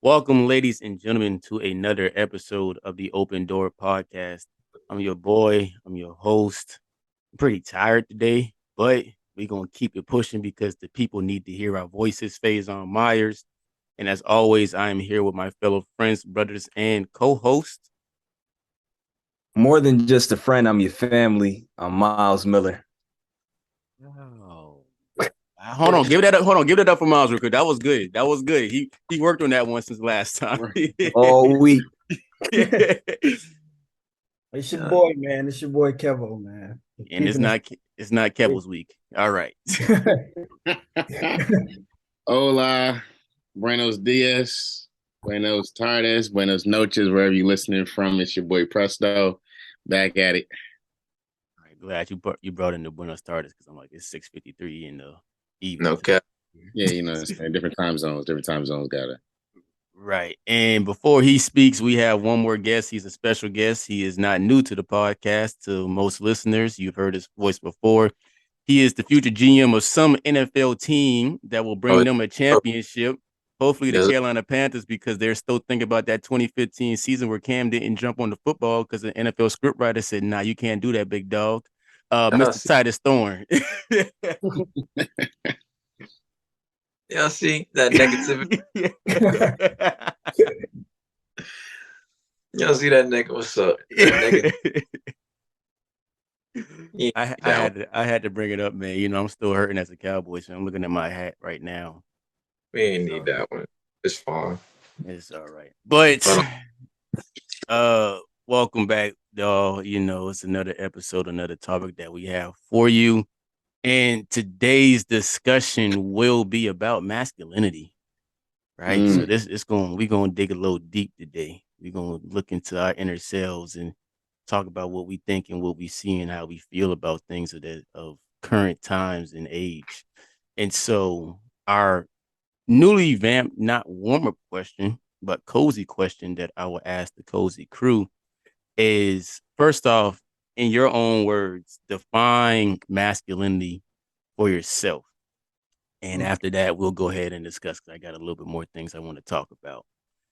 Welcome, ladies and gentlemen, to another episode of the Open Door Podcast. I'm your boy, I'm your host. I'm pretty tired today, but we're going to keep it pushing because the people need to hear our voices. Faison Myers. And as always, I am here with my fellow friends, brothers, and co hosts. More than just a friend, I'm your family. I'm Miles Miller. Oh. Hold on, give that up. Hold on, give that up for Miles real quick. That was good. That was good. He worked on that one since last time. All week. It's your boy, man. It's your boy Kevo, man. And it's not Kevin's week. All right. Hola, buenos dias, buenos tardes, buenos noches, wherever you're listening from. It's your boy Presto, back at it. All right, glad you brought in the Buenos Tardes because I'm like it's 6:53 in the evening. No cap. Yeah, it's different time zones. Different time zones got it. Right. And before he speaks, we have one more guest. He's a special guest. He is not new to the podcast. To most listeners, you've heard his voice before. He is the future GM of some NFL team that will bring them a championship. Hopefully, the Carolina Panthers, because they're still thinking about that 2015 season where Cam didn't jump on the football because the NFL scriptwriter said, "Nah, you can't do that, big dog." Mr. Titus Thorne. Y'all see that negativity? Y'all see that nigga? What's up? I had to bring it up, man. You know, I'm still hurting as a Cowboy, so I'm looking at my hat right now. We ain't need that one. It's fine. It's all right. But welcome back, y'all. You know, it's another episode, another topic that we have for you. And today's discussion will be about masculinity. Right. So we're gonna dig a little deep today. We're gonna look into our inner selves and talk about what we think and what we see and how we feel about things of current times and age. And so our newly vamped, not warm up question, but cozy question that I will ask the cozy crew is, first off, in your own words, define masculinity for yourself. And after that, we'll go ahead and discuss because I got a little bit more things I want to talk about.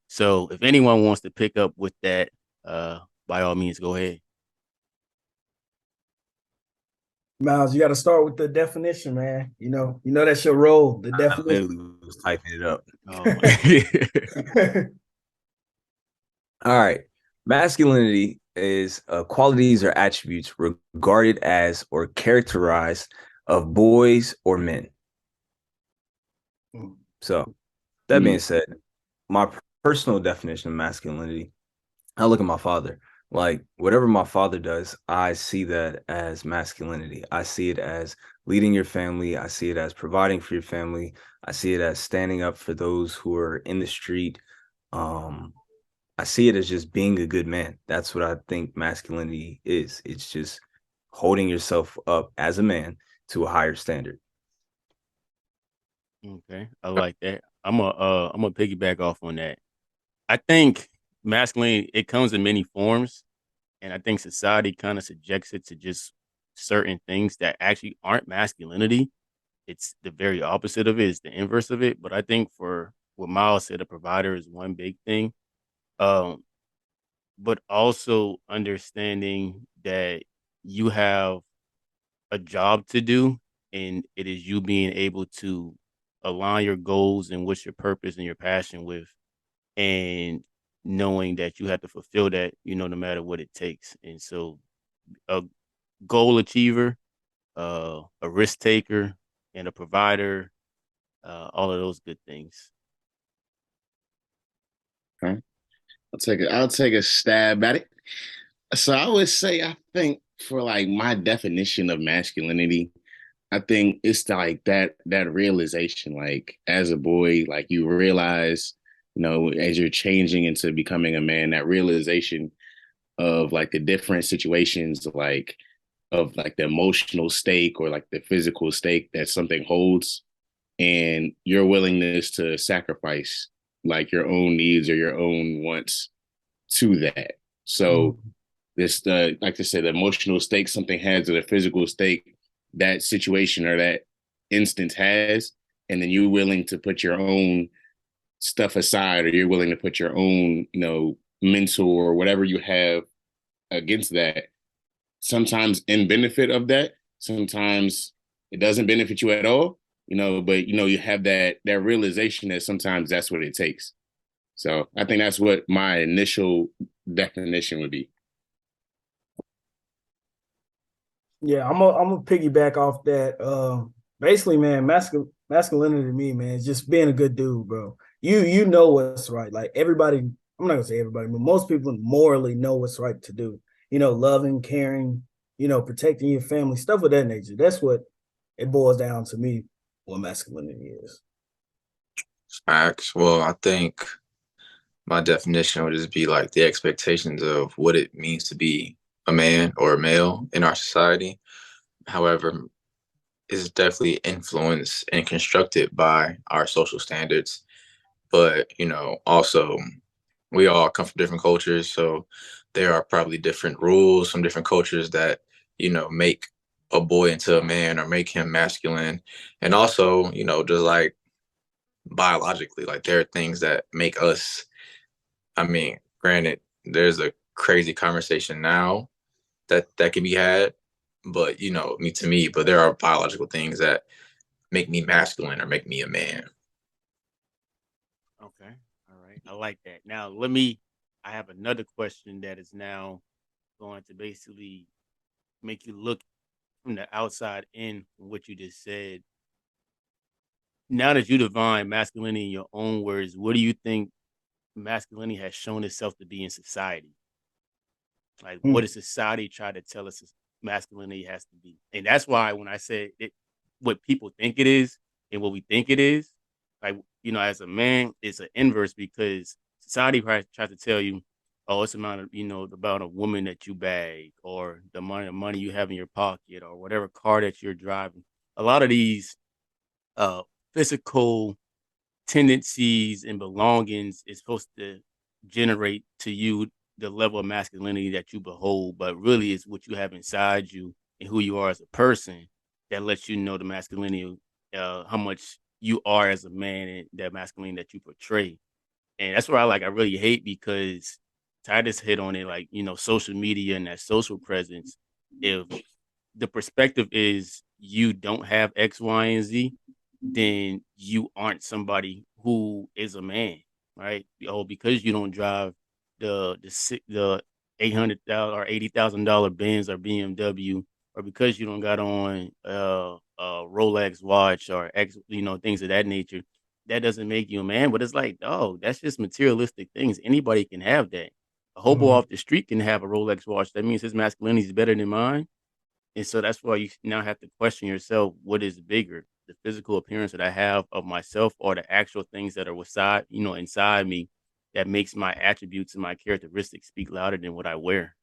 So if anyone wants to pick up with that, by all means, go ahead. Miles, you got to start with the definition, man. You know that's your role. The definition. I literally was typing it up. All right. Masculinity is qualities or attributes regarded as or characterized of boys or men. So that being said, my personal definition of masculinity, I look at my father. Like whatever my father does, I see that as masculinity. I see it as leading your family. I see it as providing for your family. I see it as standing up for those who are in the street. I see it as just being a good man. That's what I think masculinity is. It's just holding yourself up as a man to a higher standard. Okay, I like that. I'm gonna piggyback off on that. I think masculinity, it comes in many forms, and I think society kind of subjects it to just certain things that actually aren't masculinity. It's the very opposite of it. It's the inverse of it. But I think for what Miles said, a provider is one big thing. But also understanding that you have a job to do, and it is you being able to align your goals and what's your purpose and your passion with, and knowing that you have to fulfill that, no matter what it takes. And so a goal achiever, a risk taker, and a provider, all of those good things. Okay. I'll take a stab at it. So I would say I think for like my definition of masculinity, I think it's like that realization, like as a boy, like you realize, as you're changing into becoming a man, that realization of like the different situations, like of like the emotional stake or like the physical stake that something holds, and your willingness to sacrifice like your own needs or your own wants to that. So this like I said, the emotional stake something has or the physical stake that situation or that instance has, and then you willing to put your own stuff aside, or you're willing to put your own, mentor or whatever you have against that, sometimes in benefit of that, sometimes it doesn't benefit you at all, but you have that realization that sometimes that's what it takes. So I think that's what my initial definition would be. Yeah, I'm gonna piggyback off that. Basically, man, masculinity to me, man, is just being a good dude, bro. You know what's right. Like everybody, I'm not gonna say everybody, but most people morally know what's right to do. Loving, caring, protecting your family, stuff of that nature. That's what it boils down to me. What masculinity is. Facts. Well, I think my definition would just be like the expectations of what it means to be a man or a male in our society. However, is definitely influenced and constructed by our social standards. But, also we all come from different cultures. So there are probably different rules from different cultures that, make a boy into a man or make him masculine. And also, just like biologically, like there are things that make us, I mean, granted, there's a crazy conversation now that can be had, but to me, but there are biological things that make me masculine or make me a man. Okay. All right. I like that. Now, I have another question that is now going to basically make you look from the outside in from what you just said. Now that you define masculinity in your own words, what do you think masculinity has shown itself to be in society? Like, what does society try to tell us masculinity has to be? And that's why when I said it, what people think it is and what we think it is, like, as a man, it's an inverse because society tries to tell you, oh, it's about a woman that you bag or the money you have in your pocket or whatever car that you're driving. A lot of these uh, physical tendencies and belongings is supposed to generate to you the level of masculinity that you behold, but really it's what you have inside you and who you are as a person that lets you know the masculinity, how much you are as a man and that masculinity that you portray. And that's what I really hate because Titus hit on it, like, social media and that social presence. If the perspective is you don't have X, Y, and Z, then you aren't somebody who is a man, right? Oh, because you don't drive the $800,000 or $80,000 Benz or BMW, or because you don't got on a Rolex watch or X, things of that nature, that doesn't make you a man. But it's like, oh, that's just materialistic things. Anybody can have that. A hobo off the street can have a Rolex watch. That means his masculinity is better than mine. And so that's why you now have to question yourself, what is bigger, the physical appearance that I have of myself or the actual things that are inside me that makes my attributes and my characteristics speak louder than what I wear.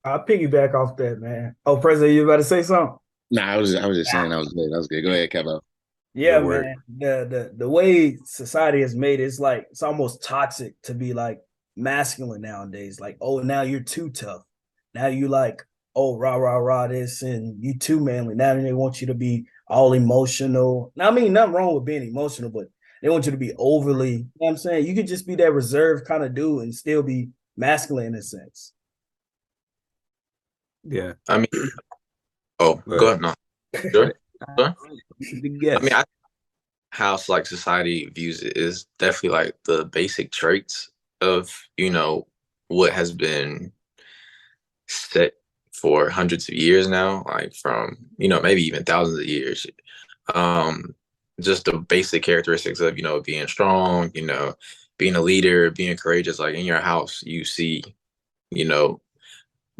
I'll piggyback off that, man. Oh, President, you about to say something? Nah, I was just saying that was good. That was good. Go ahead, Kevo. Yeah, man. The way society has made it, it's like it's almost toxic to be like masculine nowadays. Like, oh, now you're too tough. Now you like, oh, rah, rah, rah, this, and you too manly. Now they want you to be all emotional. Now, I mean, nothing wrong with being emotional, but they want you to be overly, you know what I'm saying? You could just be that reserved kind of dude and still be masculine in a sense. Yeah. I mean, go ahead. No. Sure. Sure. I mean, how like society views it is definitely like the basic traits of what has been set for hundreds of years now, like from maybe even thousands of years. Just the basic characteristics of being strong, being a leader, being courageous. Like in your house, you see you know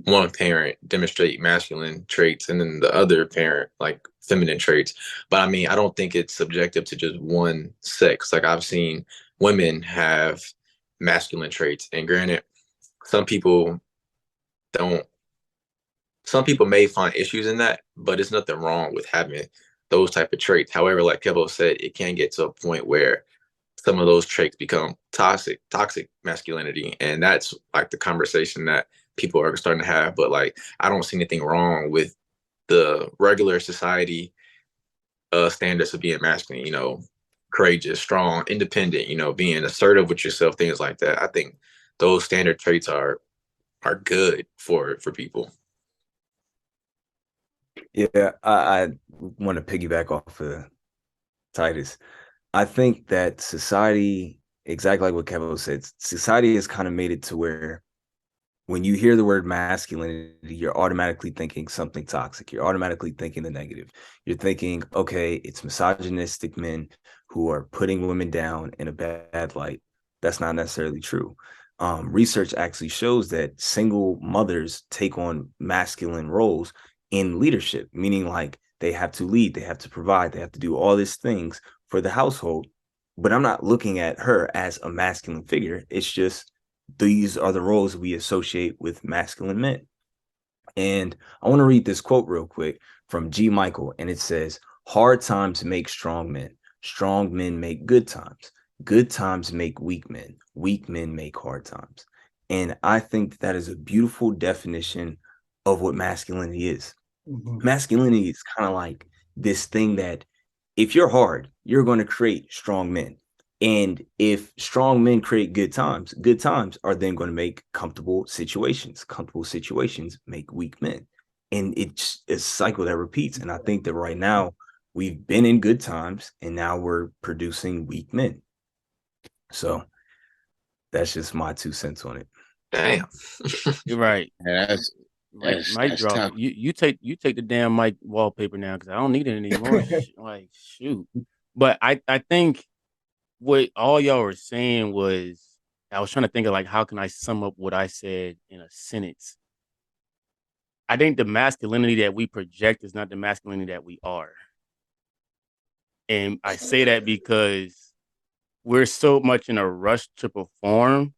one parent demonstrate masculine traits and then the other parent like feminine traits. But I mean, I don't think it's subjective to just one sex. Like I've seen women have masculine traits, and granted, some people don't. Some people may find issues in that, but it's nothing wrong with having those type of traits. However, like Kevo said, it can get to a point where some of those traits become toxic masculinity, and that's like the conversation that people are starting to have. But like, I don't see anything wrong with the regular society standards of being masculine, courageous, strong, independent, being assertive with yourself, things like that. I think those standard traits are good for people. Yeah, I want to piggyback off of Titus. I think that society, exactly like what Kevin said, society has kind of made it to where when you hear the word masculinity, you're automatically thinking something toxic. You're automatically thinking the negative. You're thinking, okay, it's misogynistic men who are putting women down in a bad light. That's not necessarily true. Research actually shows that single mothers take on masculine roles in leadership, meaning like they have to lead, they have to provide, they have to do all these things for the household. But I'm not looking at her as a masculine figure. It's just these are the roles we associate with masculine men. And I want to read this quote real quick from G. Michael, and it says, "Hard times make strong men. Strong men make good times. Good times make weak men. Weak men make hard times." And I think that is a beautiful definition of what masculinity is. Mhm. Masculinity is kind of like this thing that if you're hard, you're going to create strong men. And if strong men create good times are then going to make comfortable situations. Comfortable situations make weak men. And it's a cycle that repeats. And I think that right now we've been in good times and now we're producing weak men. So that's just my 2 cents on it. Damn. You're right. Yeah, Mic that's drop. tough. You take the damn mic wallpaper now because I don't need it anymore. Like shoot. But I think what all y'all were saying was I was trying to think of like how can I sum up what I said in a sentence. I think the masculinity that we project is not the masculinity that we are. And I say that because we're so much in a rush to perform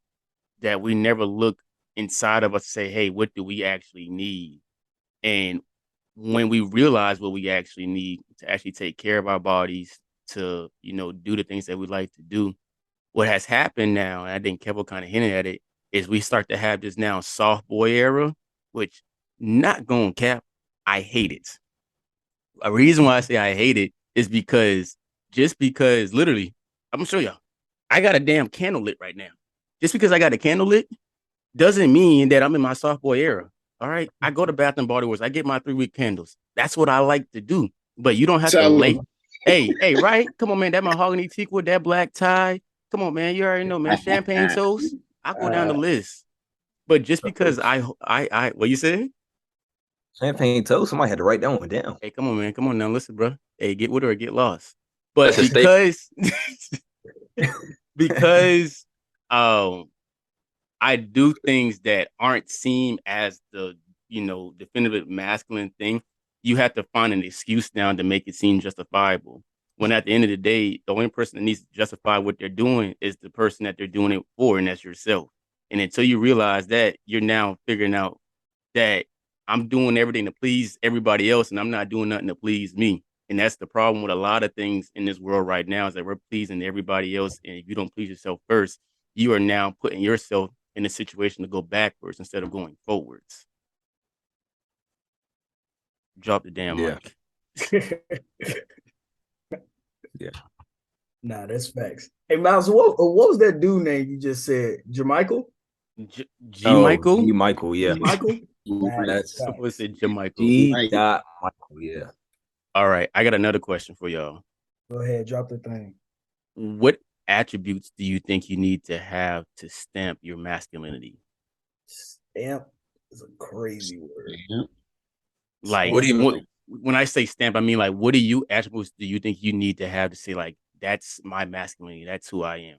that we never look inside of us to say, hey, what do we actually need? And when we realize what we actually need to actually take care of our bodies, to, do the things that we like to do, what has happened now, and I think Kevin kind of hinted at it, is we start to have this now soft boy era, which not going cap, I hate it. A reason why I say I hate it is because literally, I'm gonna show y'all. I got a damn candle lit right now. Just because I got a candle lit doesn't mean that I'm in my soft boy era. All right. I go to Bath and Body Works. I get my 3-week candles. That's what I like to do. But you don't have to Tell lay. them. Hey, right? Come on, man. That mahogany teak with that black tie. Come on, man. You already know, man. Champagne toast. I go down the list. But just because what you said? Champagne toast, somebody had to write that one down. Hey, come on, man. Come on now. Listen, bro. Hey, get with her or get lost. But That's a staple. because I do things that aren't seen as the, definitive masculine thing. You have to find an excuse now to make it seem justifiable. When at the end of the day, the only person that needs to justify what they're doing is the person that they're doing it for, and that's yourself. And until you realize that, you're now figuring out that I'm doing everything to please everybody else, and I'm not doing nothing to please me. And that's the problem with a lot of things in this world right now, is that we're pleasing everybody else. And if you don't please yourself first, you are now putting yourself in a situation to go backwards instead of going forwards. Drop the damn mic. Yeah. Nah, that's facts. Hey, Miles, what was that dude name you just said? Jermichael? G. Michael? G. Michael, yeah. G. Michael? That's What's it, G. Michael? G. Michael, yeah. All right, I got another question for y'all. Go ahead, drop the thing. What attributes do you think you need to have to stamp your masculinity? Stamp is a crazy word. Yeah. Like, What do you mean? When I say stamp, I mean like, what attributes do you think you need to have to say like, that's my masculinity, that's who I am?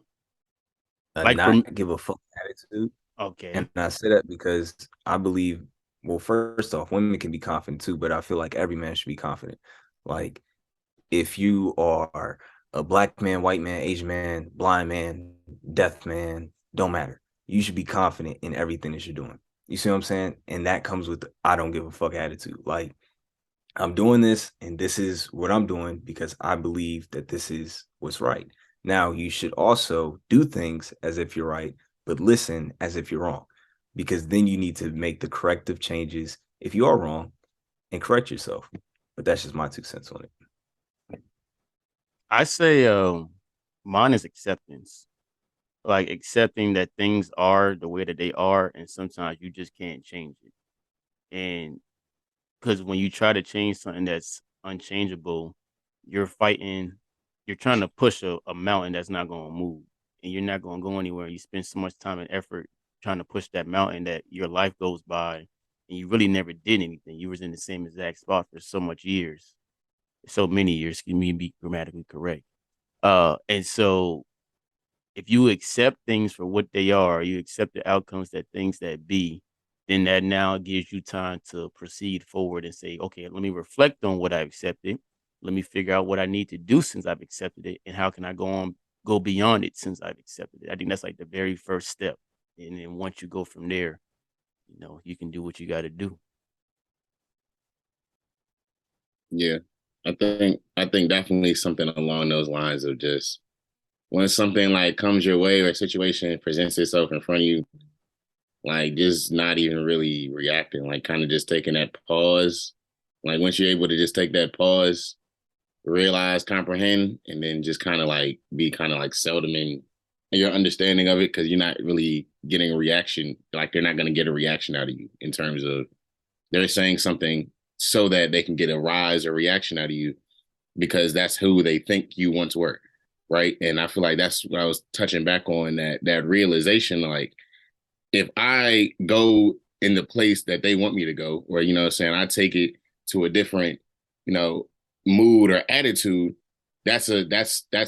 Like, not give a fuck attitude. Okay. And I say that because I believe, well, first off, women can be confident too, but I feel like every man should be confident. Like, if you are a black man, white man, Asian man, blind man, deaf man, don't matter. You should be confident in everything that you're doing. You see what I'm saying? And that comes with the I don't give a fuck attitude. Like, I'm doing this and this is what I'm doing because I believe that this is what's right. Now, you should also do things as if you're right, but listen as if you're wrong, because then you need to make the corrective changes if you are wrong and correct yourself. But that's just my 2 cents on it. I say mine is acceptance. Like accepting that things are the way that they are, and sometimes you just can't change it. And because when you try to change something that's unchangeable, you're fighting, you're trying to push a mountain that's not going to move, and you're not going to go anywhere. You spend so much time and effort trying to push that mountain that your life goes by, and you really never did anything. You was in the same exact spot for so much years, so many years. Excuse me, be grammatically correct. And so if you accept things for what they are, you accept the outcomes that things that be, then that now gives you time to proceed forward and say, okay, let me reflect on what I accepted. Let me figure out what I need to do since I've accepted it, and how can I go beyond it since I've accepted it. I think that's like the very first step. And then once you go from there, you can do what you got to do. Yeah. I think definitely something along those lines of just when something like comes your way or a situation presents itself in front of you, like just not even really reacting, like kind of just taking that pause. Like once you're able to just take that pause, realize, comprehend, and then just kind of like be kind of like seldom in your understanding of it because you're not really getting a reaction. Like they're not going to get a reaction out of you in terms of they're saying something so that they can get a rise or reaction out of you because that's who they think you once were, right? And I feel like that's what I was touching back on, that realization, like if I go in the place that they want me to go, or saying I take it to a different, you know, mood or attitude, that's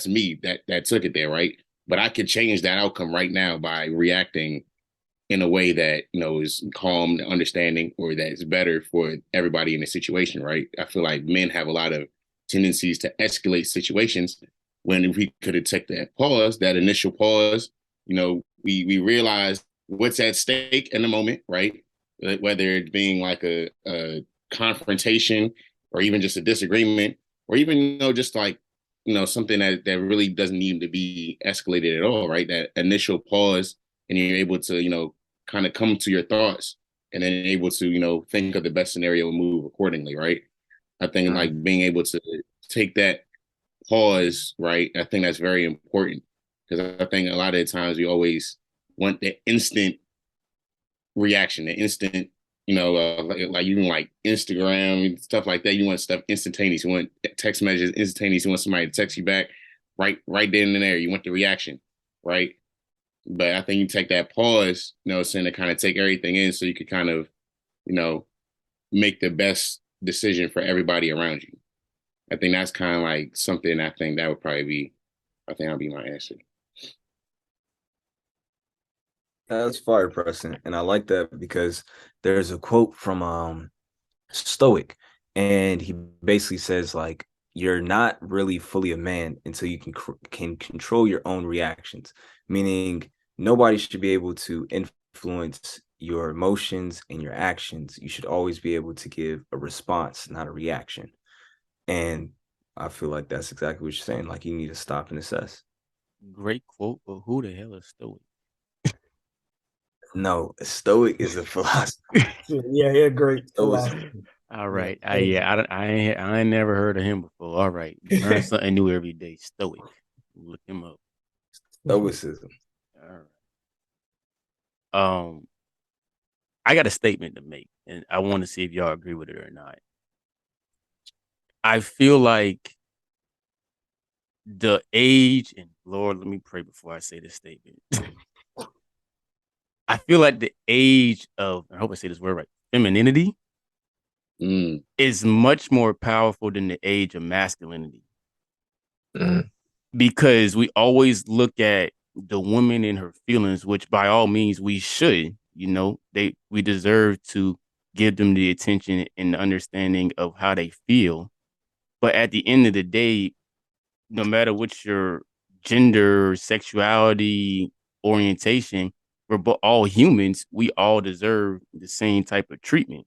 me that took it there, right? But I could change that outcome right now by reacting in a way that is calm, understanding, or that is better for everybody in the situation, right? I feel like men have a lot of tendencies to escalate situations when if we could have taken that pause, that initial pause, we realize what's at stake in the moment, right? Whether it being like a confrontation or even just a disagreement, or even just like something that really doesn't need to be escalated at all, right? That initial pause, and you're able to kind of come to your thoughts, and then able to think of the best scenario and move accordingly, right? I think like being able to take that pause, right? I think that's very important because I think a lot of the times we always want the instant reaction, the instant, like you can like Instagram and stuff like that. You want stuff instantaneous. You want text messages instantaneous. You want somebody to text you back right then and there. You want the reaction, right? But I think you take that pause, saying to kind of take everything in so you could kind of, make the best decision for everybody around you. I think that's kind of like something I think that would probably be, I think that'll be my answer. That's fire, Preston, and I like that because there's a quote from Stoic, and he basically says like you're not really fully a man until you can control your own reactions, meaning nobody should be able to influence your emotions and your actions. You should always be able to give a response, not a reaction. And I feel like that's exactly what you're saying. Like you need to stop and assess. Great quote, but who the hell is Stoic? No, Stoic is a philosophy. Yeah, great philosophy. All right. I ain't never heard of him before. All right. Learn something new every day. Stoic. Look him up. Stoicism. All right. I got a statement to make, and I want to see if y'all agree with it or not. I feel like the age, and Lord, let me pray before I say this statement. I feel like the age of, I hope I say this word right, femininity is much more powerful than the age of masculinity. Because we always look at the woman and her feelings, which by all means we should, we deserve to give them the attention and the understanding of how they feel. But at the end of the day, no matter what your gender, sexuality, orientation, we're all humans. We all deserve the same type of treatment.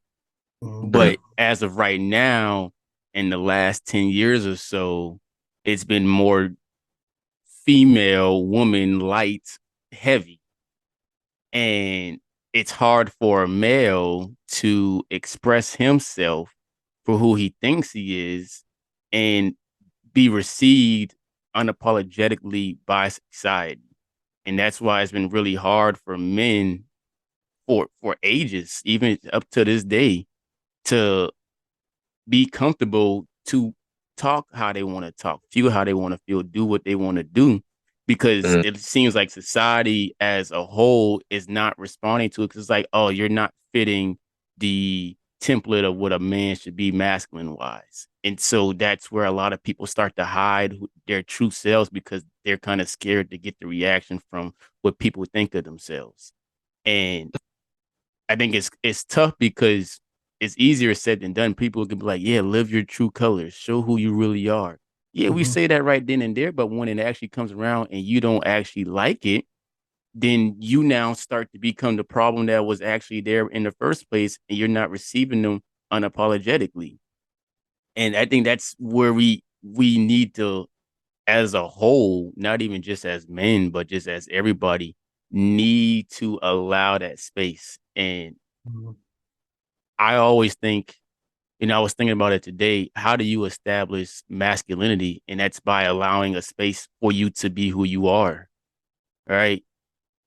But as of right now, in the last 10 years or so, it's been more female, woman, light, heavy. And it's hard for a male to express himself for who he thinks he is and be received unapologetically by society. And that's why it's been really hard for men for ages, even up to this day, to be comfortable to talk how they want to talk, feel how they want to feel, do what they want to do, because it seems like society as a whole is not responding to it. Because it's like, oh, you're not fitting the template of what a man should be masculine wise. And so that's where a lot of people start to hide their true selves because they're kind of scared to get the reaction from what people think of themselves. And I think it's tough because it's easier said than done. People can be like, yeah, live your true colors, show who you really are. Yeah, we say that right then and there, but when it actually comes around and you don't actually like it, then you now start to become the problem that was actually there in the first place, and you're not receiving them unapologetically. And I think that's where we need to, as a whole, not even just as men, but just as everybody, need to allow that space. And I always think, I was thinking about it today. How do you establish masculinity? And that's by allowing a space for you to be who you are, right?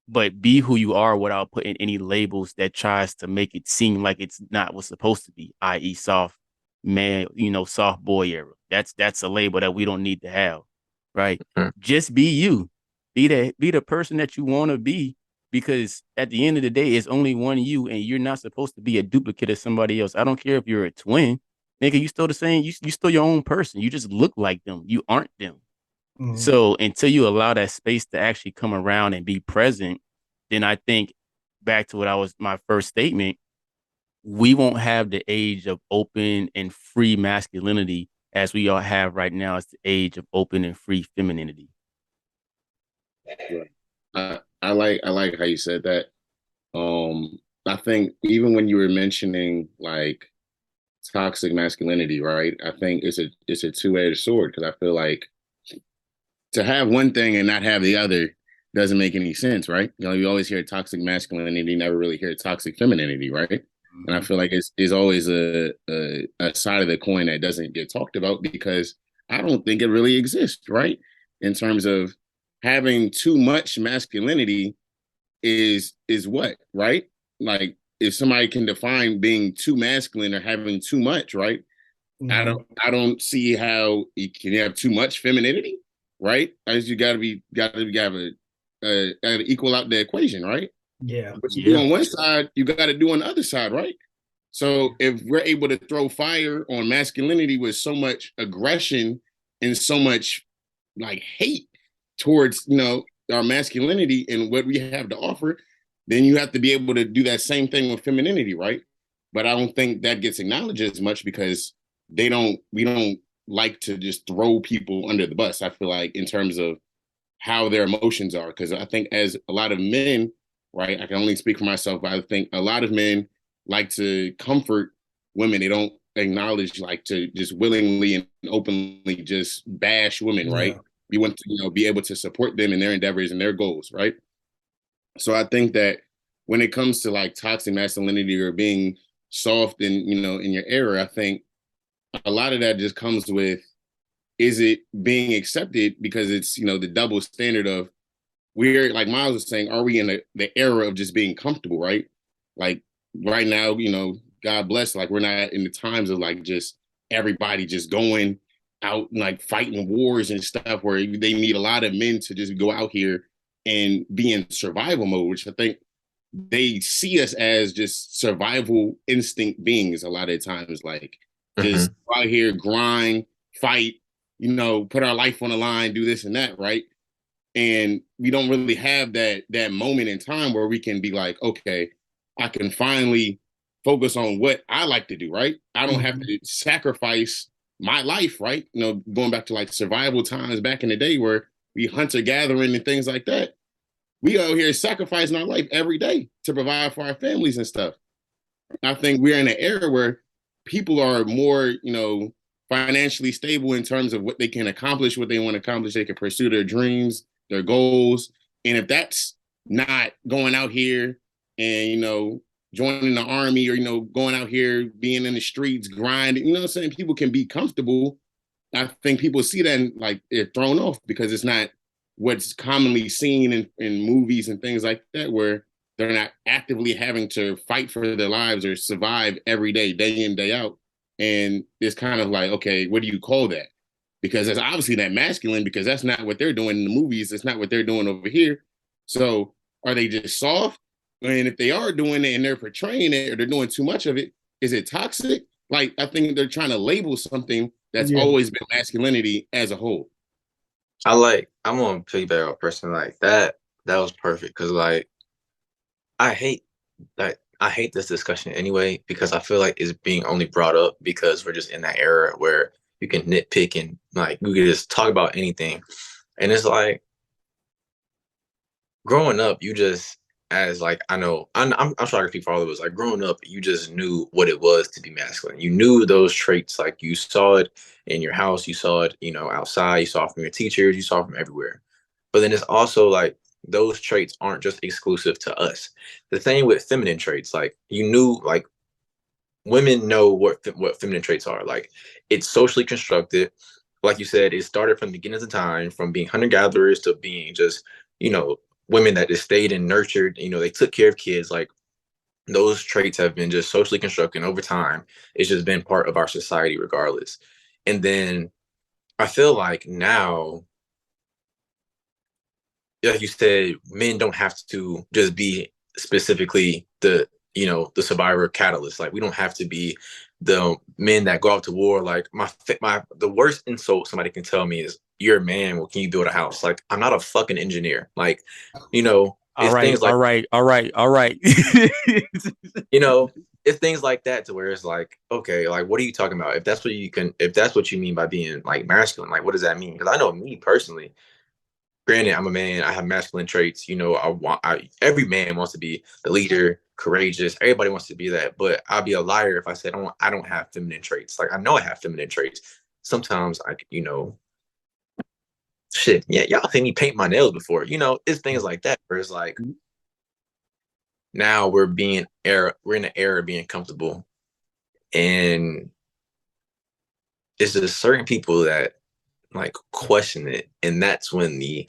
But be who you are without putting any labels that tries to make it seem like it's not what's supposed to be, i.e., soft man, soft boy era. That's a label that we don't need to have, right? Just be you. Be the person that you want to be, because at the end of the day, it's only one you, and you're not supposed to be a duplicate of somebody else. I don't care if you're a twin, nigga. You still the same. You still your own person. You just look like them. You aren't them. So until you allow that space to actually come around and be present, then I think, back to what I was my first statement, we won't have the age of open and free masculinity as we all have right now. It's the age of open and free femininity. I like how you said that. I think even when you were mentioning like toxic masculinity, right? I think it's a two-edged sword, because I feel like to have one thing and not have the other doesn't make any sense, right? You always hear toxic masculinity, you never really hear toxic femininity, right? And I feel like it's always a side of the coin that doesn't get talked about, because I don't think it really exists, right? In terms of having too much masculinity is what, right? Like, if somebody can define being too masculine or having too much, right? I don't see how you can have too much femininity, right? As you gotta have a equal out the equation, right? Yeah. What you do on one side, you got to do on the other side, right? So if we're able to throw fire on masculinity with so much aggression and so much like hate towards, our masculinity and what we have to offer, then you have to be able to do that same thing with femininity, right? But I don't think that gets acknowledged as much, because we don't like to just throw people under the bus. I feel like, in terms of how their emotions are, because I think as a lot of men, right, I can only speak for myself, but I think a lot of men like to comfort women. They don't acknowledge, like, to just willingly and openly just bash women, right? We want to, be able to support them in their endeavors and their goals, right? So I think that when it comes to like toxic masculinity or being soft in, in your era, I think a lot of that just comes with, is it being accepted because it's, the double standard of, we're, like Miles was saying, are we in the era of just being comfortable, right? Like right now, God bless, like we're not in the times of like just everybody just going out and like fighting wars and stuff where they need a lot of men to just go out here and be in survival mode, which I think they see us as just survival instinct beings a lot of times, like just out here, grind, fight, put our life on the line, do this and that, right? And we don't really have that moment in time where we can be like, okay, I can finally focus on what I like to do, right? I don't have to sacrifice my life, right? Going back to like survival times back in the day where we hunter gathering and things like that. We out here sacrificing our life every day to provide for our families and stuff. I think we're in an era where people are more, financially stable in terms of what they can accomplish, what they want to accomplish. They can pursue their dreams, their goals. And if that's not going out here and, joining the army or, going out here, being in the streets, grinding, what I'm saying? People can be comfortable I think people see that and like they're thrown off because it's not what's commonly seen in movies and things like that, where they're not actively having to fight for their lives or survive every day in, day out. And it's kind of like, okay, what do you call that? Because that's obviously not masculine because that's not what they're doing in the movies. It's not what they're doing over here. So are they just soft? And if they are doing it and they're portraying it or they're doing too much of it, is it toxic? Like, I think they're trying to label something that's Yeah. always been masculinity as a whole. I'm gonna piggyback off person like that. That was perfect because like I hate I hate this discussion anyway because I feel like it's being only brought up because we're just in that era where you can nitpick and like we can just talk about anything, and it's like growing up, you just as like I know I'm sure I can speak for all of us. Like growing up, you just knew what it was to be masculine. You knew those traits. Like you saw it in your house, you saw it, outside, you saw it from your teachers, you saw it from everywhere. But then it's also like those traits aren't just exclusive to us. The thing with feminine traits, like you knew, like women know what feminine traits are. Like it's socially constructed. Like you said, it started from the beginning of the time, from being hunter gatherers to being just you know women that just stayed and nurtured. They took care of kids. Like those traits have been just socially constructed over time. It's just been part of our society, regardless. And then I feel like now, like you said, men don't have to just be specifically the survivor catalyst. Like we don't have to be the men that go out to war. Like the worst insult somebody can tell me is you're a man, well, can you build a house? Like I'm not a fucking engineer. Like All it's right, things like all right. you know it's things like that to where it's like, okay, like what are you talking about? If that's what you mean by being like masculine, like what does that mean? Because I know me personally, granted, I'm a man. I have masculine traits. Every man wants to be the leader, courageous. Everybody wants to be that. But I'd be a liar if I said I don't have feminine traits. Like I know I have feminine traits. Sometimes shit. Yeah, y'all seen me paint my nails before. It's things like that where it's like now we're in an era of being comfortable, and it's just certain people that like question it, and that's when the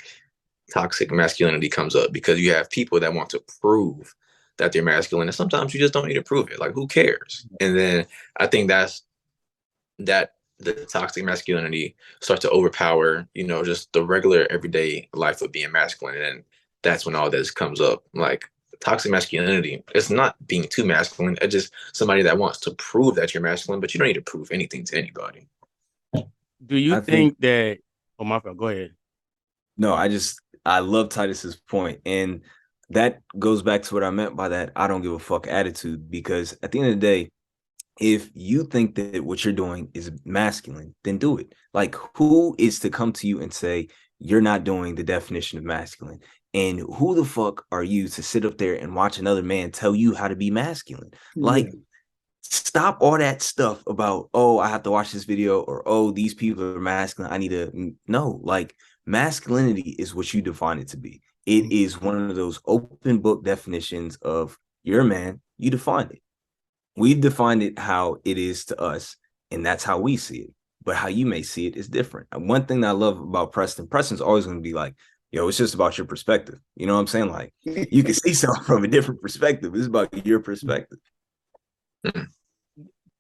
toxic masculinity comes up because you have people that want to prove that they're masculine, and sometimes you just don't need to prove it. Like, who cares? And then I think that the toxic masculinity starts to overpower, just the regular everyday life of being masculine, and that's when all this comes up. Like toxic masculinity, it's not being too masculine. It's just somebody that wants to prove that you're masculine, but you don't need to prove anything to anybody. Do you I think think that? Oh, my fault. Go ahead. no, I love Titus's point, and that goes back to what I meant by that I don't give a fuck attitude. Because at the end of the day, if you think that what you're doing is masculine, then do it. Like, who is to come to you and say you're not doing the definition of masculine? And who the fuck are you to sit up there and watch another man tell you how to be masculine? Like, stop all that stuff about, oh, I have to watch this video, or oh, these people are masculine. I need to no, like masculinity is what you define it to be. It is one of those open book definitions of you're a man, you defined it. We've defined it how it is to us, and that's how we see it. But how you may see it is different. And one thing that I love about Preston's always going to be like, yo, it's just about your perspective. You know what I'm saying? Like, you can see something from a different perspective. It's about your perspective.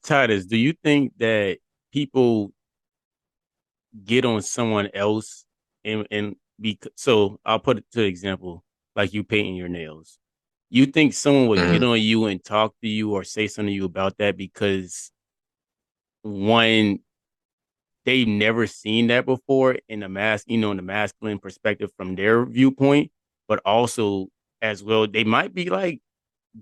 Titus, do you think that people get on someone else and so I'll put it to example, like you painting your nails. You think someone would get on you and talk to you or say something to you about that because one, they've never seen that before in in the masculine perspective from their viewpoint, but also as well, they might be like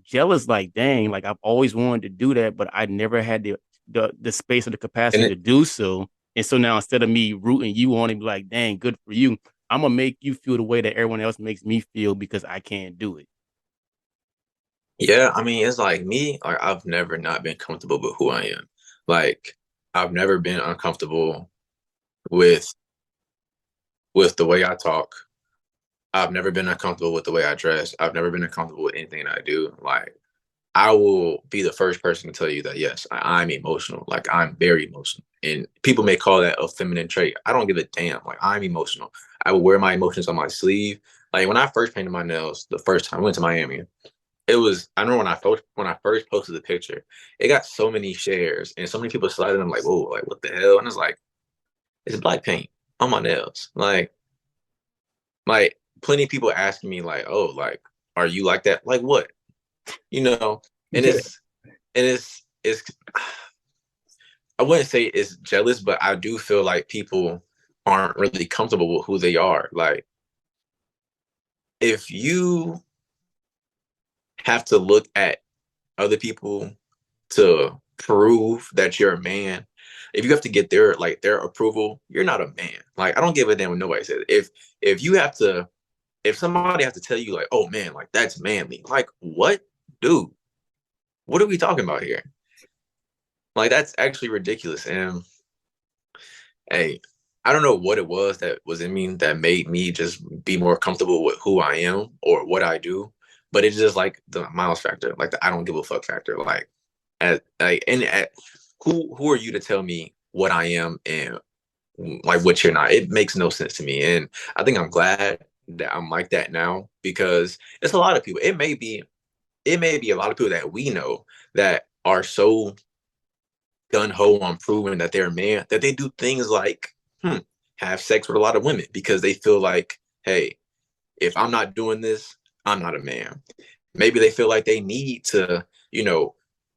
jealous, like, dang, like I've always wanted to do that, but I never had the space or the And capacity it, to do so. And so now instead of me rooting you on and be like, dang, good for you, I'm gonna make you feel the way that everyone else makes me feel because I can't do it. yeah, I mean, it's like me, like I've never not been comfortable with who I am. Like I've never been uncomfortable with the way I talk. I've never been uncomfortable with the way I dress. I've never been uncomfortable with anything I do. Like I will be the first person to tell you that, yes, I'm emotional. Like, I'm very emotional. And people may call that a feminine trait. I don't give a damn. Like, I'm emotional. I will wear my emotions on my sleeve. Like, when I first painted my nails the first time I went to Miami, I remember when I first posted the picture, it got so many shares and so many people slided. I'm like, whoa, like, what the hell? And it's like, it's black paint on my nails. Like plenty of people asking me, like, oh, like, are you like that? Like what? You know, and it's I wouldn't say it's jealous, but I do feel like people aren't really comfortable with who they are. Like, if you have to look at other people to prove that you're a man, if you have to get their approval, you're not a man. Like, I don't give a damn what nobody says. If you have to, if somebody has to tell you like, oh man, like that's manly, like what, dude? What are we talking about here? Like, that's actually ridiculous. And hey, I don't know what it was that was in me that made me just be more comfortable with who I am or what I do. But it's just like the Miles factor, like the I don't give a fuck factor. Who are you to tell me what I am and like what you're not? It makes no sense to me. And I think I'm glad that I'm like that now, because it's a lot of people. It may be a lot of people that we know that are so gun ho on proving that they're a man that they do things like have sex with a lot of women because they feel like, hey, if I'm not doing this, I'm not a man. Maybe they feel like they need to,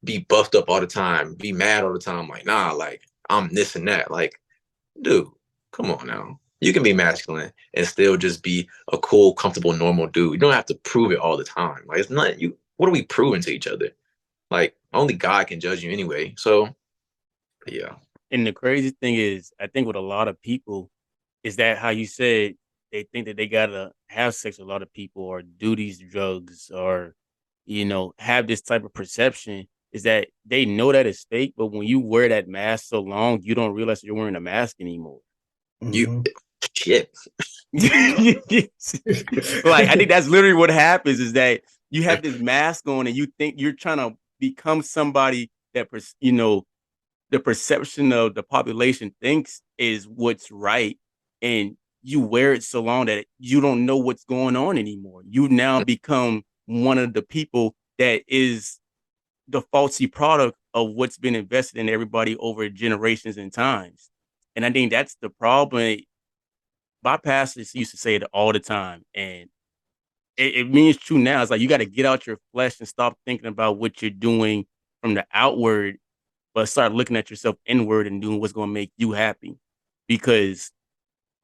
be buffed up all the time, be mad all the time. Like, nah, like I'm this and that. Like, dude, come on now. You can be masculine and still just be a cool, comfortable, normal dude. You don't have to prove it all the time. Like, it's not you. What are we proving to each other? Like, only God can judge you anyway. So, yeah. And the crazy thing is, I think with a lot of people, is that how you said they think that they gotta have sex with a lot of people or do these drugs or, have this type of perception, is that they know that it's fake, but when you wear that mask so long, you don't realize you're wearing a mask anymore. You shit. Like, I think that's literally what happens is that you have this mask on and you think you're trying to become somebody that, the perception of the population thinks is what's right. And you wear it so long that you don't know what's going on anymore. You now become one of the people that is the faulty product of what's been invested in everybody over generations and times. And I think that's the problem. My pastors used to say it all the time. And it means true now. It's like you got to get out your flesh and stop thinking about what you're doing from the outward, but start looking at yourself inward and doing what's going to make you happy. Because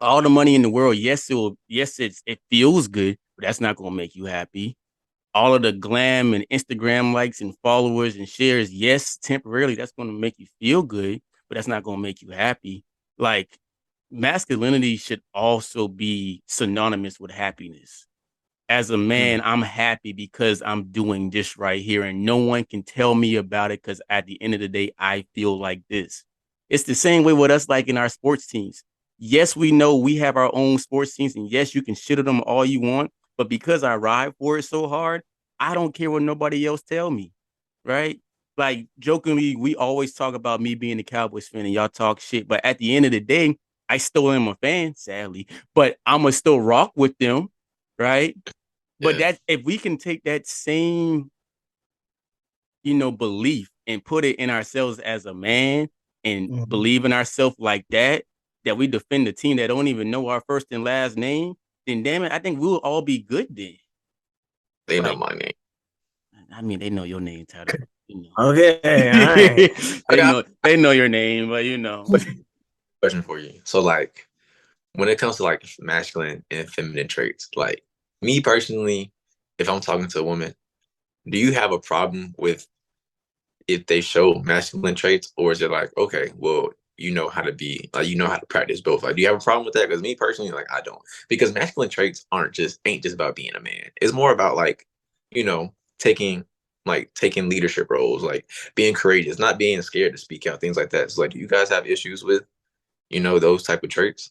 all the money in the world, it feels good, but that's not going to make you happy. All of the glam and Instagram likes and followers and shares, yes, temporarily that's going to make you feel good, but that's not going to make you happy. Like, masculinity should also be synonymous with happiness. As a man, I'm happy because I'm doing this right here, and no one can tell me about it because at the end of the day, I feel like this. It's the same way with us, like in our sports teams. Yes, we know we have our own sports teams, and yes, you can shit at them all you want, but because I ride for it so hard, I don't care what nobody else tell me, right? Like, jokingly, we always talk about me being a Cowboys fan, and y'all talk shit, but at the end of the day, I still am a fan, sadly, but I'm gonna still rock with them, right? But that if we can take that same, belief and put it in ourselves as a man and believe in ourselves like that, that we defend the team that don't even know our first and last name, then damn it, I think we'll all be good then. They know my name. I mean, they know your name, Tyler. Okay, all right. They know your name, but Question for you. So, like, when it comes to like masculine and feminine traits, like me personally, if I'm talking to a woman, do you have a problem with if they show masculine traits, or is it like, okay, well, you know how to be, like, you know how to practice both? Like, do you have a problem with that? Because me personally, like, I don't, because masculine traits ain't just about being a man. It's more about like, you know, taking leadership roles, like being courageous, not being scared to speak out, things like that. So, like, do you guys have issues with, those type of traits?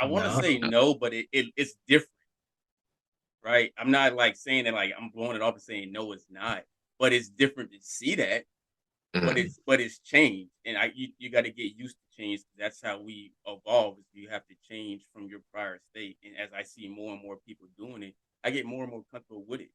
I want to say no, but it's different. right? I'm not like saying that like I'm blowing it off and saying no, it's not, but it's different to see that. But it's changed, and you got to get used to change. That's how we evolve. Is you have to change from your prior state. And as I see more and more people doing it, I get more and more comfortable with it.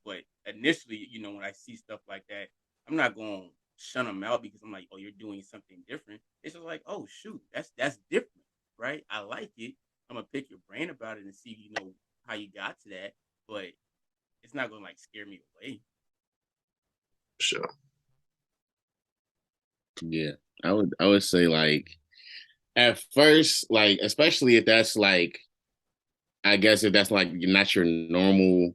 But initially, when I see stuff like that, I'm not going to shun them out because I'm like, oh, you're doing something different. It's just like, oh shoot, that's different, right? I like it. I'm gonna pick your brain about it and see, how you got to that. But it's not gonna like scare me away. Sure. Yeah, I would say like at first, like especially if that's like I guess if that's like not your normal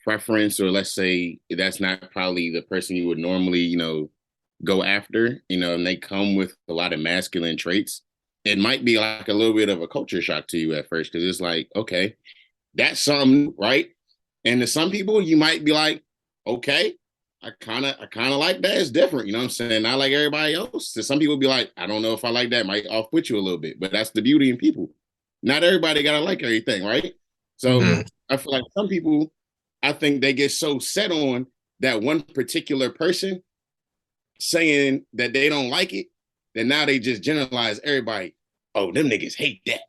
preference, or let's say that's not probably the person you would normally, go after, and they come with a lot of masculine traits, it might be like a little bit of a culture shock to you at first because it's like, okay, that's something, right? And to some people, you might be like, okay, I kind of like that. It's different, you know what I'm saying? Not like everybody else. To some people, be like, I don't know if I like that. Might off put you a little bit, but that's the beauty in people. Not everybody gotta like everything, right? So I feel like some people, I think they get so set on that one particular person saying that they don't like it, that now they just generalize everybody. Oh, them niggas hate that.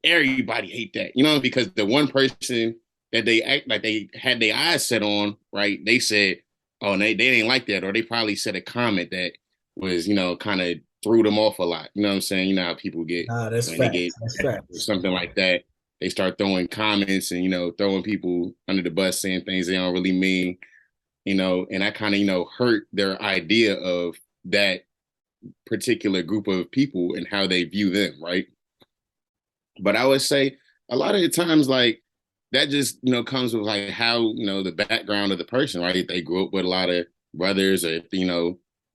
Everybody hate that, because the one person that they act like they had their eyes set on, right? They said, oh, they didn't like that, or they probably said a comment that was, kind of threw them off a lot. You know what I'm saying? You know how people get That's when they facts. get That's facts. something like that. They start throwing comments and throwing people under the bus, saying things they don't really mean. And I kind of hurt their idea of that particular group of people and how they view them, right? But I would say a lot of the times, like that just comes with like how the background of the person, right? They grew up with a lot of brothers, or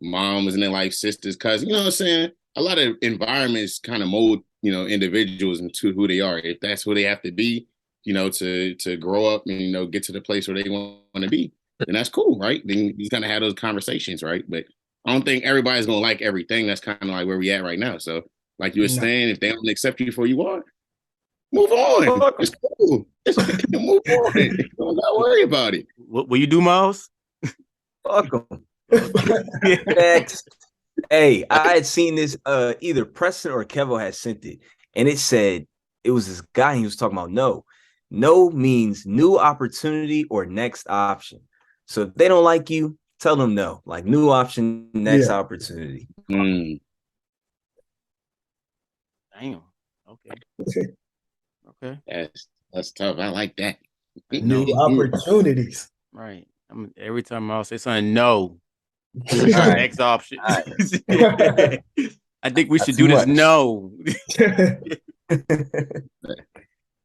moms and their like sisters, cousins. You know what I'm saying? A lot of environments kind of mold individuals into who they are. If that's who they have to be, to grow up and get to the place where they want to be, then that's cool, right? Then you kind of have those conversations, right? But I don't think everybody's gonna like everything. That's kind of like where we at right now. So, like you were saying, if they don't accept you for who you are, move on. It's cool. It's okay. Move on. Don't worry about it. What will you do, Miles? Fuck them. Next. Hey, I had seen this. Either Preston or Kevo had sent it, and it said it was this guy. He was talking about no. No means new opportunity or next option. So if they don't like you, tell them no. Like new option, next opportunity. Damn. Okay. That's tough. I like that. New opportunities. Right. Every time I'll say something, no. Next option. I think we should do this. No.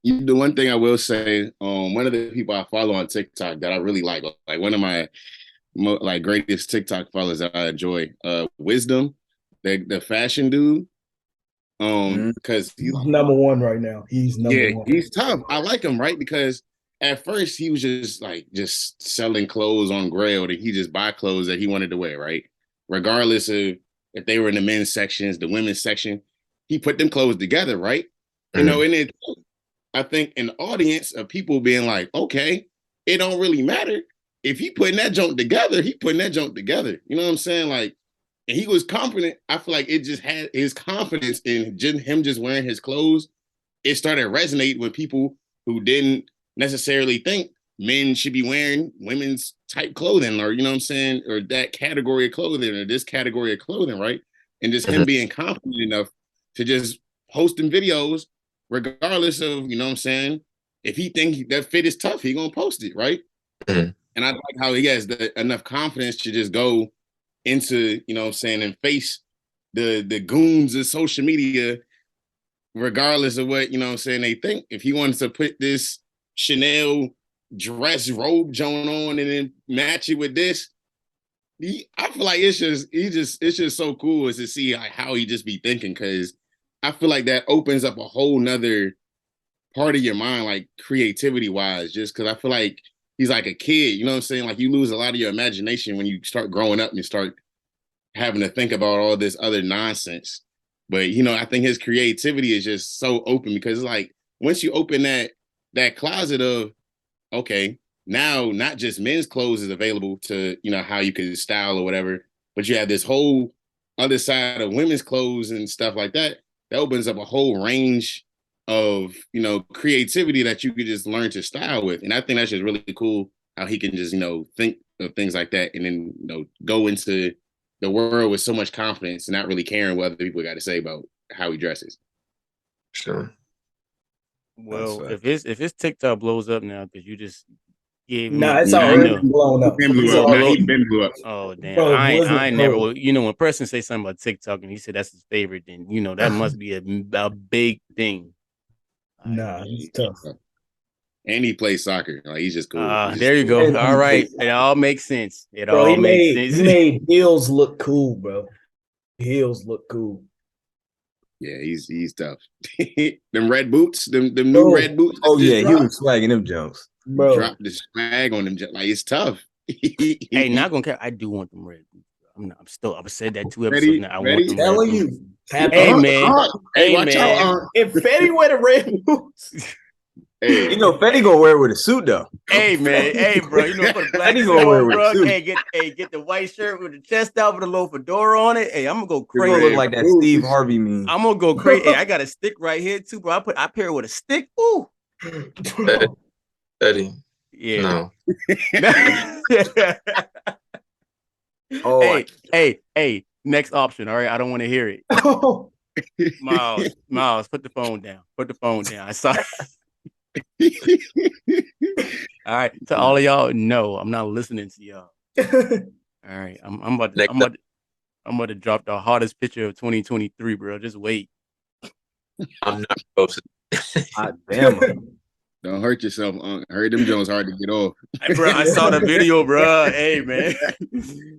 The one thing I will say, one of the people I follow on TikTok that I really like one of my greatest TikTok followers that I enjoy, Wisdom, the fashion dude. Because he's number one right now. He's number one. He's tough. I like him, right? Because at first he was just selling clothes on Grail, that he just buy clothes that he wanted to wear, right? Regardless of if they were in the men's sections, the women's section, he put them clothes together, right? And it, I think an audience of people being like, okay, it don't really matter. If he putting that junk together, he putting that junk together. You know what I'm saying? Like, and he was confident. I feel like it just had his confidence in him just wearing his clothes. It started resonating with people who didn't necessarily think men should be wearing women's type clothing, or, you know what I'm saying, or that category of clothing, or this category of clothing, right? And just him being confident enough to just posting videos, regardless of, you know what I'm saying, if he think that fit is tough, he gonna post it, right? And I like how he has enough confidence to just go into, you know what I'm saying, and face the goons of social media, regardless of what, you know what I'm saying, they think. If he wants to put this Chanel dress robe joint on and then match it with this, I feel like it's just so cool to see how he just be thinking, because I feel like that opens up a whole nother part of your mind, like creativity wise, just because I feel like he's like a kid, you know what I'm saying? Like you lose a lot of your imagination when you start growing up and you start having to think about all this other nonsense. But, I think his creativity is just so open, because like once you open that closet of okay, now not just men's clothes is available to, how you can style or whatever, but you have this whole other side of women's clothes and stuff like that. That opens up a whole range of, creativity that you could just learn to style with. And I think that's just really cool how he can just, think of things like that and then, go into the world with so much confidence and not really caring what other people got to say about how he dresses. Sure. Well, if his TikTok blows up now because you just gave me, Nah, it's already blown up. He been blew up. Oh damn! Bro, I ain't never. Well, when a person say something about TikTok and he said that's his favorite, then that must be a big thing. Nah, it's tough. And he plays soccer. Like he's just cool. There you go. All right, it all makes sense. It bro, all makes sense. He made heels look cool, bro. Heels look cool. Yeah, he's tough. Them red boots, them new red boots. Oh yeah, he was swagging them jumps. Bro, drop the swag on them. Like it's tough. Hey, not gonna care. I do want them red boots. I've said that 2 episodes now. I want them red boots. Hey man, hey, watch out. If Fetty wear the red boots. Hey, Fetty gonna wear it with a suit though. Hey man, hey bro, put a black suit on, bro. Get the white shirt with the chest out with a little fedora on it. Hey, I'm gonna go crazy. Gonna look like that Steve Harvey meme. I'm gonna go crazy. Hey, I got a stick right here too, bro. I pair it with a stick. Ooh, Eddie. Yeah. No. Oh, hey. Next option. All right, I don't want to hear it. Miles, put the phone down. I saw. All right, to all of y'all, no, I'm not listening to y'all. All right, I'm about to drop the hottest picture of 2023, bro. Just wait. I'm not posting. Damn. Don't hurt yourself, Unc. Hurt them Jones hard to get off. Hey, bro, I saw the video, bro. Hey, man.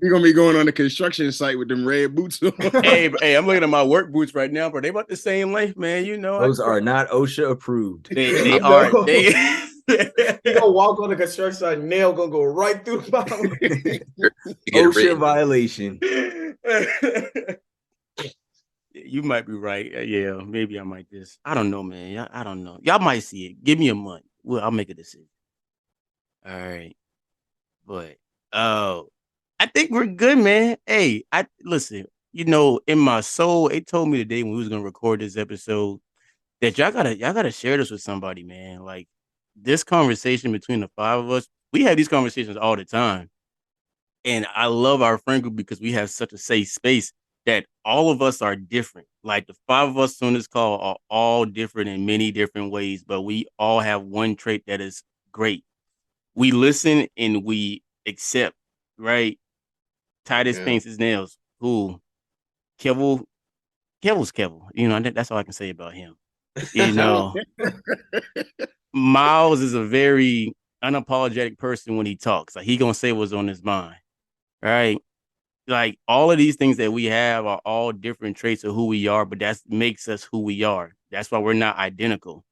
You're gonna be going on the construction site with them red boots on. Hey, I'm looking at my work boots right now, bro. They about the same length, man. Those are not OSHA approved. They are. They he gonna walk on the construction site, nail gonna go right through the bottom. OSHA violation. You might be right. Yeah, maybe I might just. I don't know, man. I don't know. Y'all might see it. Give me a month. Well, I'll make a decision. All right, but I think we're good, man. Hey, listen. In my soul, it told me today when we was gonna record this episode that y'all gotta share this with somebody, man. Like this conversation between the 5 of us, we have these conversations all the time, and I love our friend group because we have such a safe space that all of us are different. Like the 5 of us on this call are all different in many different ways, but we all have one trait that is great. We listen and we accept, right? Titus paints his nails. Cool. Kevil's Kevel. That's all I can say about him. Miles is a very unapologetic person when he talks. Like he gonna say what's on his mind, right? Like all of these things that we have are all different traits of who we are, but that makes us who we are. That's why we're not identical,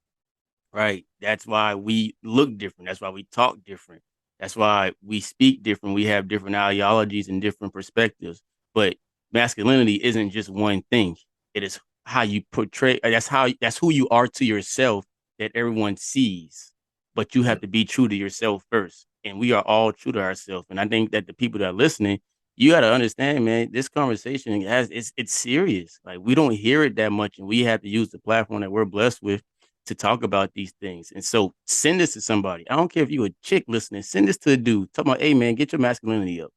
right? That's why we look different. That's why we talk different. That's why we speak different. We have different ideologies and different perspectives. But masculinity isn't just one thing. It is how you portray. That's who you are to yourself that everyone sees. But you have to be true to yourself first. And we are all true to ourselves. And I think that the people that are listening, you got to understand, man, this conversation it's serious. Like we don't hear it that much, and we have to use the platform that we're blessed with to talk about these things. And so send this to somebody. I don't care if you're a chick listening, send this to a dude. Talk about, hey man, get your masculinity up.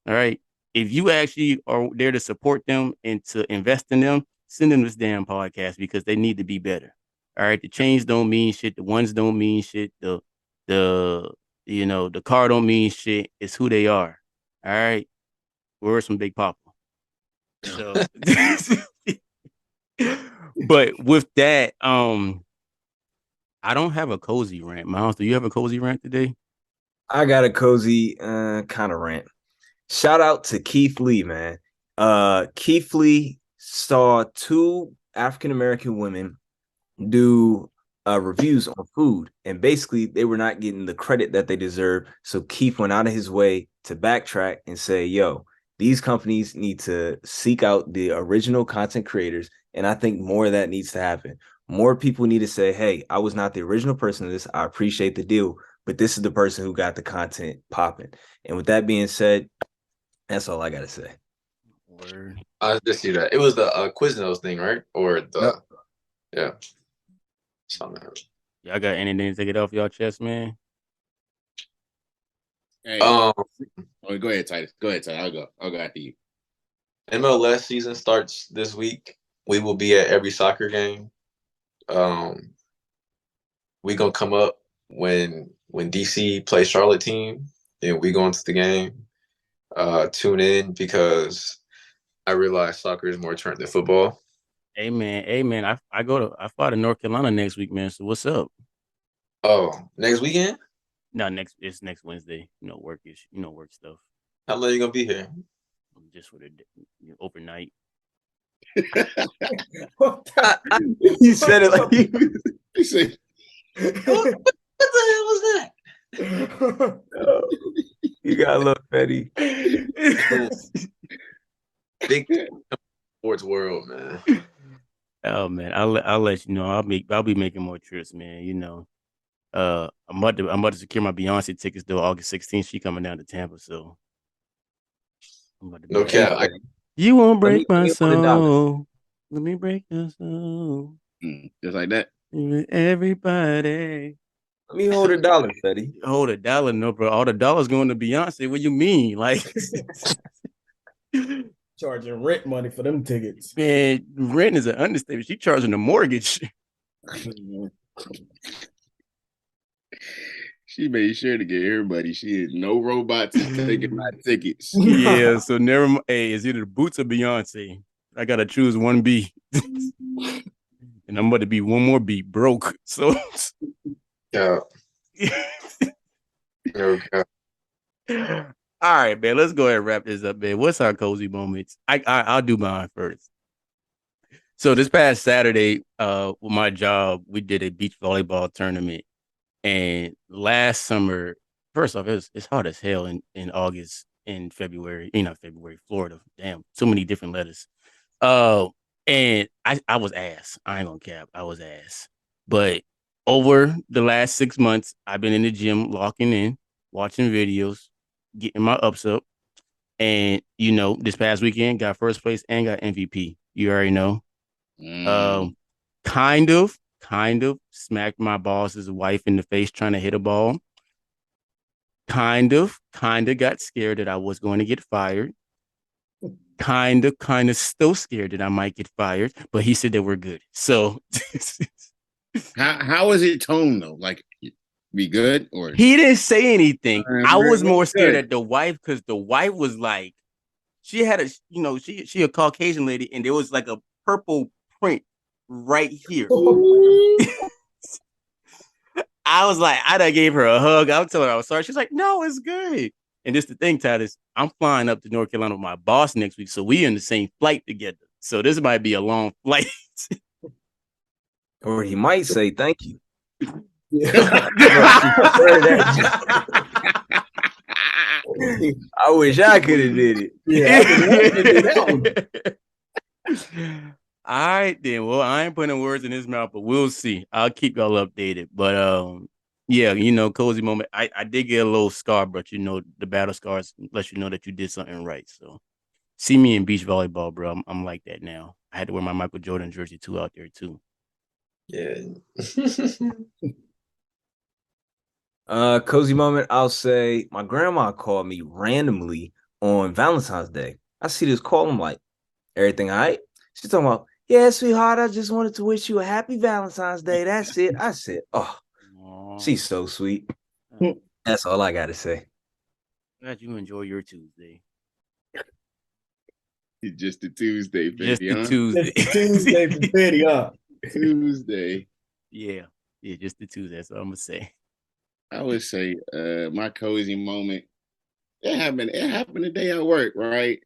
All right. If you actually are there to support them and to invest in them, send them this damn podcast because they need to be better. All right. The chains don't mean shit. The ones don't mean shit. The car don't mean shit. It's who they are. All right. We're some Big Papa. So, but with that, I don't have a cozy rant. Miles, do you have a cozy rant today? I got a cozy kind of rant. Shout out to Keith Lee, man. Keith Lee saw 2 African-American women do reviews on food, and basically they were not getting the credit that they deserve. So Keith went out of his way to backtrack and say, yo, these companies need to seek out the original content creators. And I think more of that needs to happen. More people need to say, hey, I was not the original person of this. I appreciate the deal, but this is the person who got the content popping. And with that being said, that's all I gotta say. Word. I just see that. It was the Quiznos thing, right? Or the yeah. Something else. Y'all got anything to take it off y'all chest, man? Hey, Um, go ahead, Titus. Go ahead, Titus. I'll go after you. MLS season starts this week. We will be at every soccer game. We gonna come up when DC plays Charlotte team, and we go into the game. Tune in because I realize soccer is more turned than football. Hey man. I fly to North Carolina next week, man. So what's up? Oh, next weekend? No, it's next Wednesday. Work stuff. How long you gonna be here? Just for the overnight. You said it like You say, What the hell was that? you got a little petty. Big sports world, man. Oh man, I'll let you know. I'll be making more trips, man. I'm about to secure my Beyonce tickets though. August 16th, she coming down to Tampa, so I'm about to No be cap. You won't Let me- break my let me put it down. soul. Let me break your soul. just like that. Everybody. Let me hold $1, Fetty. Hold $1, no, bro. All the dollars going to Beyonce. What you mean? Like, Charging rent money for them tickets. man, rent is an understatement. She charging a mortgage. She made sure to get everybody. She had no robots taking my tickets. Yeah, so never mind. Hey, it's either the Boots or Beyonce. I gotta choose one B. And I'm about to be one more B broke. So Yeah. No cap. all right, man. Let's go ahead and wrap this up, man. What's our cozy moments? I'll do mine first. So this past Saturday, with my job, we did a beach volleyball tournament. And last summer, first off, it's hot as hell in August, in February, not February, Florida. Damn, so many different letters. And I was ass. I ain't gonna cap. I was ass. But over the last 6 months, I've been in the gym, locking in, watching videos, getting my ups up. And this past weekend, got first place and got MVP. You already know. Um, kind of smacked my boss's wife in the face trying to hit a ball. Kind of got scared that I was going to get fired. Kind of still scared that I might get fired, but he said that we're good. So how is it toned though? Like, be good or he didn't say anything. I was more scared good. at the wife because the wife was like, she had a, she a Caucasian lady, and there was like a purple print right here. I was like, I done gave her a hug. I was telling her I was sorry. She's like, no, it's good. And this the thing, Titus, I'm flying up to North Carolina with my boss next week. So we in the same flight together. So this might be a long flight. Or he might say thank you. I wish I could have did it. Yeah, I could do that one. All right, then. Well, I ain't putting words in his mouth, but we'll see. I'll keep y'all updated. But yeah, cozy moment. I did get a little scar, but the battle scars let you know that you did something right. So see me in beach volleyball, bro. I'm like that now. I had to wear my Michael Jordan jersey too out there too. Yeah. Cozy moment, I'll say my grandma called me randomly on Valentine's Day. I see this call, I'm like, everything all right? She's talking about, yeah, sweetheart, I just wanted to wish you a happy Valentine's Day. That's it. I said, oh, she's so sweet. That's all I got to say. Glad you enjoy your Tuesday. Just a Tuesday, baby. Just a Tuesday. Just a Tuesday for Petty, huh? Tuesday. Yeah, just the Tuesday. That's what I'm gonna say. I would say my cozy moment. It happened the day I work, right?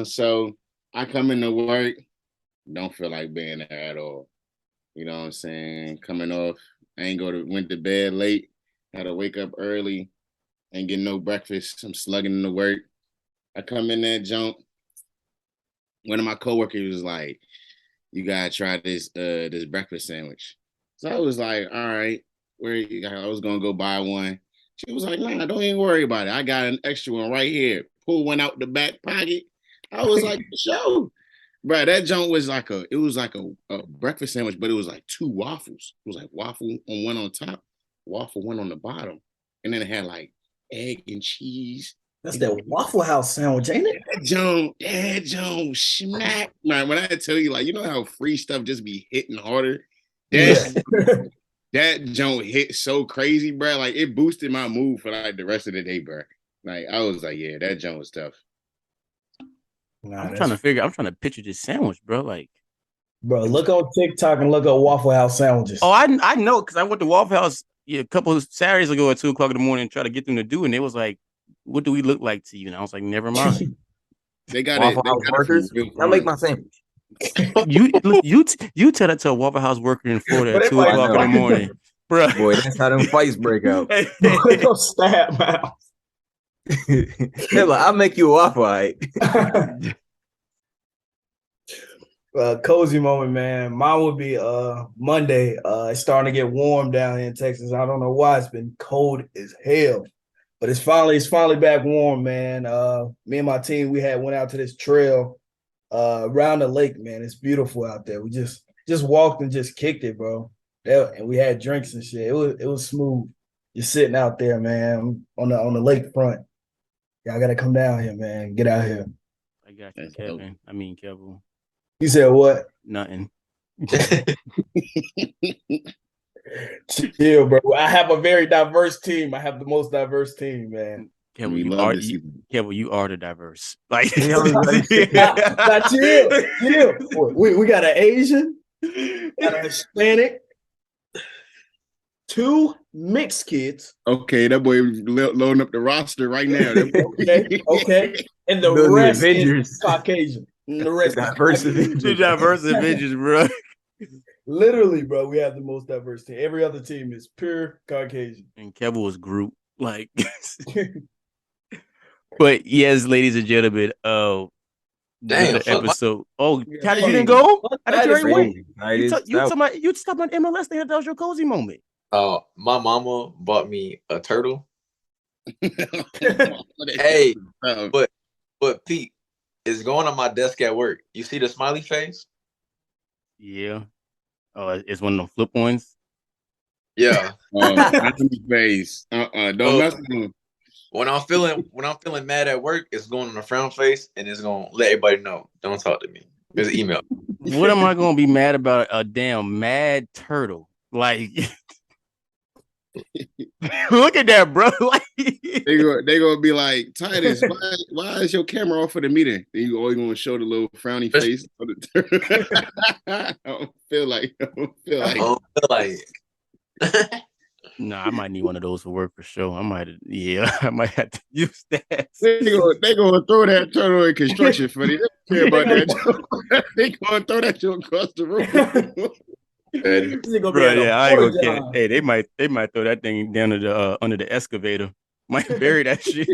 So I come into work, don't feel like being there at all. You know what I'm saying? Coming off, went to bed late, had to wake up early, ain't getting no breakfast. I'm slugging into work. I come in that junk. One of my coworkers was like, "You gotta try this breakfast sandwich." So I was like, "All right, where I was gonna go buy one. She was like, "Nah, don't even worry about it. I got an extra one right here." Pull one out the back pocket. I was like, "Show." Bro, that joint was like a breakfast sandwich, but it was like two waffles. It was like waffle on one on top, waffle one on the bottom, and then it had like egg and cheese. That's that Waffle House sandwich, ain't it? That joint, smack. Man, when I tell you, like, you know how free stuff just be hitting harder? That joint hit so crazy, bro. Like, it boosted my mood for like the rest of the day, bro. Like, I was like, yeah, that joint was tough. Nah, I'm trying to picture this sandwich, bro. Like, bro, look on TikTok and look at Waffle House sandwiches. oh, I know, because I went to Waffle House a couple of Saturdays ago at 2:00 in the morning and try to get them to do, and it was like, "What do we look like to you?" And I was like, "Never mind." They got Waffle House workers. I'll make my sandwich. you tell that to a Waffle House worker in Florida at 2:00 in the morning, bro. Boy, that's how them fights break out. Go stab mouth. They're like, I'll make you a waffle, right? Cozy moment, man. Mine would be Monday. It's starting to get warm down here in Texas. I don't know why it's been cold as hell, but it's finally back warm, man. Me and my team, we went out to this trail around the lake, man. It's beautiful out there. We just walked and just kicked it, bro. And we had drinks and shit. It was smooth. Just sitting out there, man, on the lakefront. Y'all gotta come down here, man. Get out here. I got you, Kevin. I mean, Kevin. You said what? Nothing. Chill, bro. I have a very diverse team. I have the most diverse team, man. Kevin, you are the diverse. Like, chill. We got an Asian, got a Hispanic, 2 mixed kids. Okay, that boy loading up the roster right now. Okay. And the rest is Caucasian. The rest diverse Avengers. Diverse Avengers, bro. Literally, bro, we have the most diverse team. Every other team is pure Caucasian. And Kevin was Groot. Like, but yes, ladies and gentlemen, damn episode. Oh, Titus, you didn't go? I thought you already went. You talking about MLS thing. That was your cozy moment. My mama bought me a turtle. Hey, but Pete, it's going on my desk at work. You see the smiley face? Yeah. Oh, it's one of them flip ones. Yeah. Face. Don't mess with them. When I'm feeling mad at work, it's going on a frown face, and it's gonna let everybody know. Don't talk to me. There's an email. What am I gonna be mad about? A damn mad turtle? Like, look at that, bro. Like, they gonna be like, Titus, why is your camera off for the meeting? Then you always gonna show the little frowny face. I don't feel like. Nah, I might need one of those for work for sure. I might have to use that. They gonna throw that turtle in construction for you. They don't care about that. They gonna throw that joke across the room. Bro, yeah, I ain't gonna care. Hey, they might throw that thing down to the under the excavator. Might bury that shit.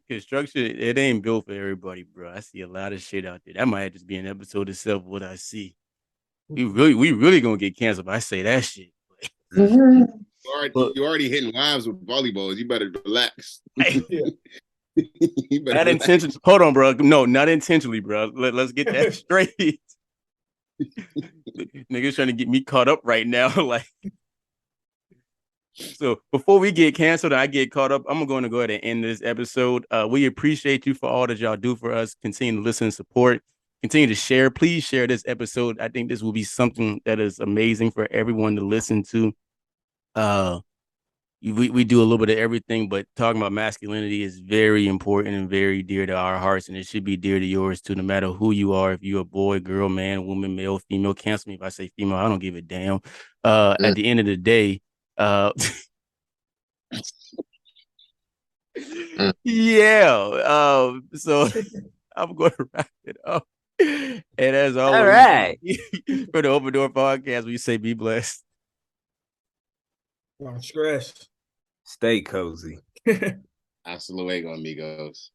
Construction, it ain't built for everybody, bro. I see a lot of shit out there. That might just be an episode itself. What I see, we really gonna get canceled. If I say that shit. You already hitting wives with volleyballs. You better relax. Not intentionally. Hold on, bro. No, not intentionally, bro. Let's get that straight. Niggas trying to get me caught up right now. Like, so before we get canceled and I get caught up, I'm going to go ahead and end this episode. We appreciate you for all that y'all do for us. Continue to listen and support. Continue to share. Please share this episode. I think this will be something that is amazing for everyone to listen to. We do a little bit of everything, but talking about masculinity is very important and very dear to our hearts, and it should be dear to yours too, no matter who you are. If you're a boy, girl, man, woman, male, female, cancel me if I say female. I don't give a damn. At the end of the day, yeah. So I'm going to wrap it up. And as always, all right, for the Open Door Podcast, we say be blessed. Don't stress. Stay cozy. Hasta luego, amigos.